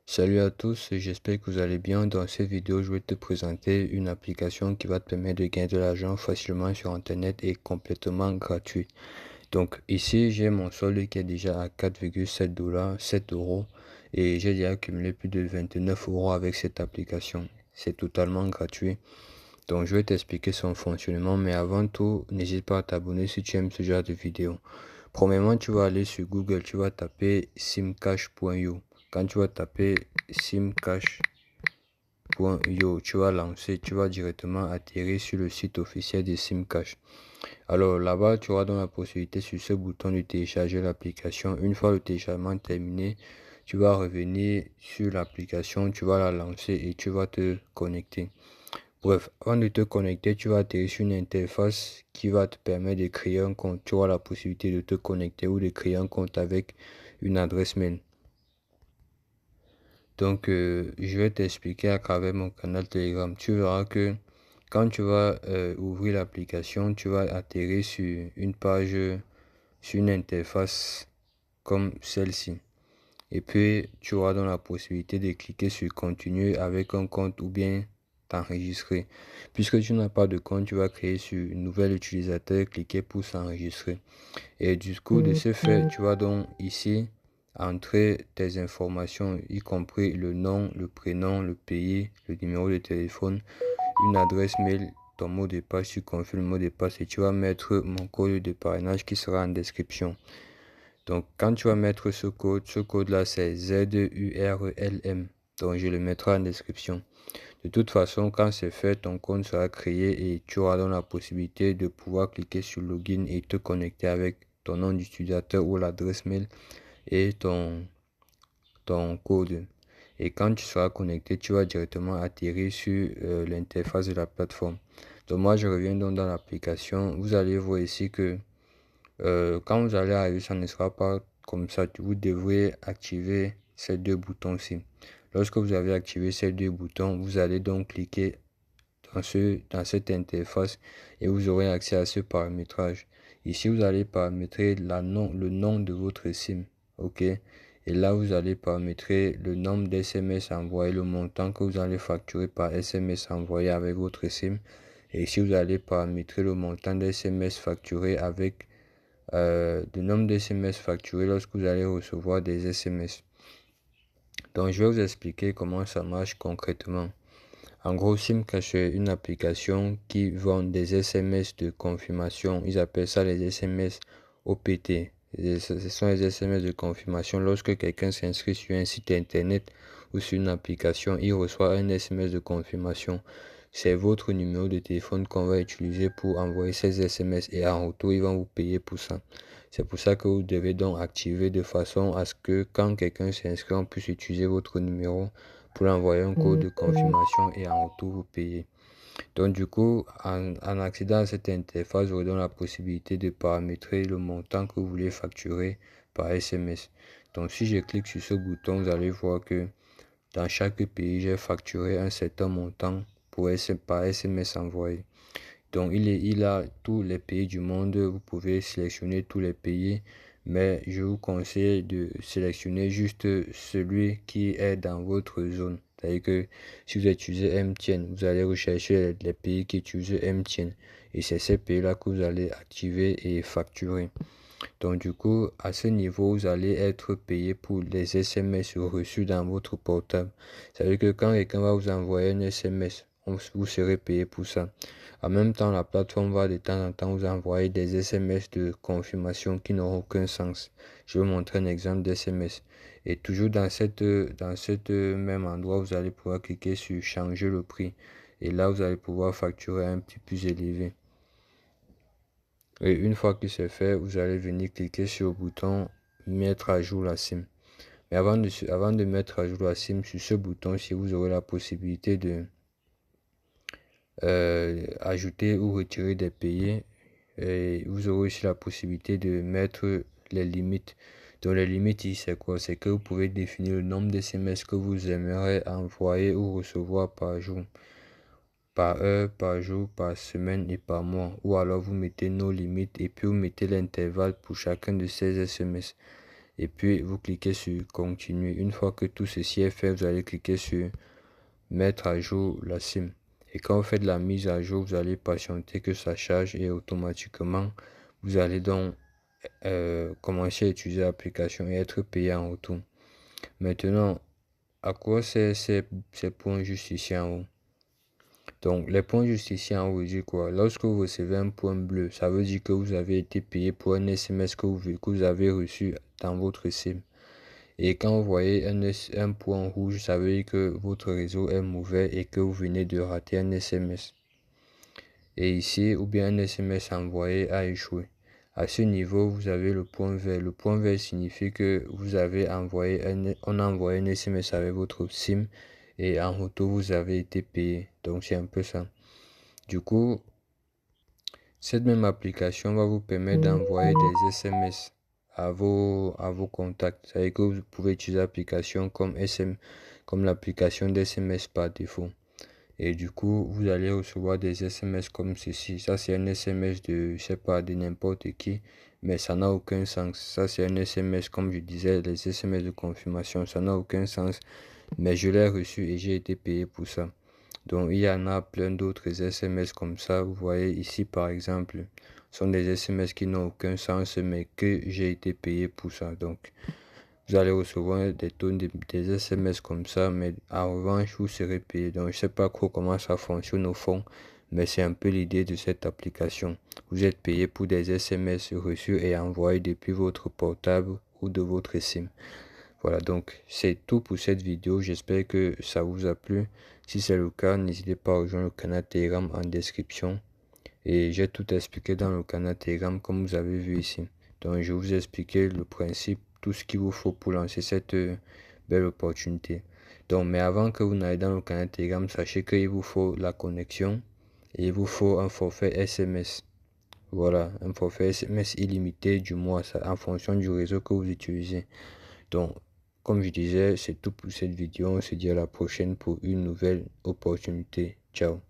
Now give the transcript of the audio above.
Salut à tous, j'espère que vous allez bien. Dans cette vidéo, je vais te présenter une application qui va te permettre de gagner de l'argent facilement sur Internet et complètement gratuit. Donc ici, j'ai mon solde qui est déjà à 4,7 dollars, 7 euros et j'ai déjà accumulé plus de 29 euros avec cette application. C'est totalement gratuit. Donc je vais t'expliquer son fonctionnement, mais avant tout, n'hésite pas à t'abonner si tu aimes ce genre de vidéo. Premièrement, tu vas aller sur Google, tu vas taper simcash.io. Quand tu vas taper simcash.io, tu vas lancer, tu vas directement atterrir sur le site officiel de Simcash. Alors là-bas, tu auras donc la possibilité sur ce bouton de télécharger l'application. Une fois le téléchargement terminé, tu vas revenir sur l'application, tu vas la lancer et tu vas te connecter. Bref, avant de te connecter, tu vas atterrir sur une interface qui va te permettre de créer un compte. Tu auras la possibilité de te connecter ou de créer un compte avec une adresse mail. Donc, je vais t'expliquer à travers mon canal Telegram. Tu verras que quand tu vas ouvrir l'application, tu vas atterrir sur une page, sur une interface comme celle-ci. Et puis, tu auras donc la possibilité de cliquer sur continuer avec un compte ou bien t'enregistrer. Puisque tu n'as pas de compte, tu vas créer sur nouvel utilisateur, cliquer pour s'enregistrer. Et du coup, de ce fait, tu vas donc ici entrer tes informations, y compris le nom, le prénom, le pays, le numéro de téléphone, une adresse mail, ton mot de passe, tu confirmes le mot de passe et tu vas mettre mon code de parrainage qui sera en description. Donc, quand tu vas mettre ce code-là, c'est ZURLM. Donc, je le mettrai en description. De toute façon, quand c'est fait, ton compte sera créé et tu auras donc la possibilité de pouvoir cliquer sur Login et te connecter avec ton nom d'utilisateur ou l'adresse mail et ton code. Et quand tu seras connecté, tu vas directement atterrir sur l'interface de la plateforme. Donc, moi, je reviens donc dans l'application. Vous allez voir ici que quand vous allez arriver, ça ne sera pas comme ça. Vous devrez activer ces deux boutons-ci. Lorsque vous avez activé ces deux boutons, vous allez donc cliquer dans cette interface et vous aurez accès à ce paramétrage. Ici, vous allez paramétrer le nom de votre SIM. OK? Et là, vous allez paramétrer le nombre d'SMS envoyés, le montant que vous allez facturer par SMS envoyé avec votre SIM. Et ici, vous allez paramétrer le montant d'SMS facturé avec le nombre d'SMS facturés lorsque vous allez recevoir des SMS. Donc, je vais vous expliquer comment ça marche concrètement. En gros, Simcash est une application qui vend des SMS de confirmation. Ils appellent ça les SMS OPT. Ce sont les SMS de confirmation. Lorsque quelqu'un s'inscrit sur un site internet ou sur une application, il reçoit un SMS de confirmation. C'est votre numéro de téléphone qu'on va utiliser pour envoyer ces SMS et en retour, ils vont vous payer pour ça. C'est pour ça que vous devez donc activer de façon à ce que quand quelqu'un s'inscrit, on puisse utiliser votre numéro pour envoyer un code de confirmation et en retour vous payer. Donc du coup, en accédant à cette interface, vous donne la possibilité de paramétrer le montant que vous voulez facturer par SMS. Donc si je clique sur ce bouton, vous allez voir que dans chaque pays, j'ai facturé un certain montant par SMS envoyé. Donc il a tous les pays du monde, vous pouvez sélectionner tous les pays, mais je vous conseille de sélectionner juste celui qui est dans votre zone. C'est-à-dire que si vous utilisez MTN, vous allez rechercher les pays qui utilisent MTN et c'est ces pays-là que vous allez activer et facturer. Donc du coup, à ce niveau, vous allez être payé pour les SMS reçus dans votre portable. Ça veut dire que quand quelqu'un va vous envoyer un SMS, vous serez payé pour ça. En même temps, la plateforme va de temps en temps vous envoyer des SMS de confirmation qui n'auront aucun sens. Je vais vous montrer un exemple d'SMS. Et toujours dans cette même endroit, vous allez pouvoir cliquer sur changer le prix. Et là, vous allez pouvoir facturer un petit plus élevé. Et une fois que c'est fait, vous allez venir cliquer sur le bouton mettre à jour la SIM. Mais avant de mettre à jour la SIM, sur ce bouton-ci, vous aurez la possibilité de ajouter ou retirer des pays. Et vous aurez aussi la possibilité de mettre les limites. Donc les limites ici, c'est quoi? C'est que vous pouvez définir le nombre de SMS que vous aimeriez envoyer ou recevoir par jour, par heure, par jour, par semaine et par mois. Ou alors vous mettez nos limites et puis vous mettez l'intervalle pour chacun de ces SMS. et puis vous cliquez sur continuer. Une fois que tout ceci est fait, vous allez cliquer sur mettre à jour la SIM. Et quand vous faites la mise à jour, vous allez patienter que ça charge et automatiquement vous allez donc commencer à utiliser l'application et être payé en retour. Maintenant, à quoi c'est ces points juste ici en haut? Donc les points juste ici en haut, vous dites quoi? Lorsque vous recevez un point bleu, ça veut dire que vous avez été payé pour un SMS que vous avez reçu dans votre SIM. Et quand vous voyez un point rouge, ça veut dire que votre réseau est mauvais et que vous venez de rater un SMS. Et ici, ou bien un SMS envoyé a échoué. À ce niveau, vous avez le point vert. Le point vert signifie que vous avez envoyé on a envoyé un SMS avec votre SIM et en retour, vous avez été payé. Donc, c'est un peu ça. Du coup, cette même application va vous permettre d'envoyer des SMS à vos contacts. C'est-à-dire que vous pouvez utiliser l'application comme l'application d'SMS par défaut. Et du coup, vous allez recevoir des SMS comme ceci. Ça, c'est un SMS de, je sais pas, de n'importe qui, mais ça n'a aucun sens. Ça, c'est un SMS, comme je disais, les SMS de confirmation, ça n'a aucun sens. Mais je l'ai reçu et j'ai été payé pour ça. Donc, il y en a plein d'autres SMS comme ça. Vous voyez ici, par exemple, sont des SMS qui n'ont aucun sens, mais que j'ai été payé pour ça. Donc, vous allez recevoir des tonnes des SMS comme ça, mais en revanche, vous serez payé. Donc, je sais pas comment ça fonctionne au fond, mais c'est un peu l'idée de cette application. Vous êtes payé pour des SMS reçus et envoyés depuis votre portable ou de votre SIM. Voilà, donc c'est tout pour cette vidéo. J'espère que ça vous a plu. Si c'est le cas, n'hésitez pas à rejoindre le canal Telegram en description. Et j'ai tout expliqué dans le canal Telegram comme vous avez vu ici. Donc je vous ai expliqué le principe, tout ce qu'il vous faut pour lancer cette belle opportunité. Donc mais avant que vous n'ayez dans le canal Telegram, sachez qu'il vous faut la connexion et il vous faut un forfait SMS. Voilà, un forfait SMS illimité du mois, ça, en fonction du réseau que vous utilisez. Donc, comme je disais, c'est tout pour cette vidéo. On se dit à la prochaine pour une nouvelle opportunité. Ciao.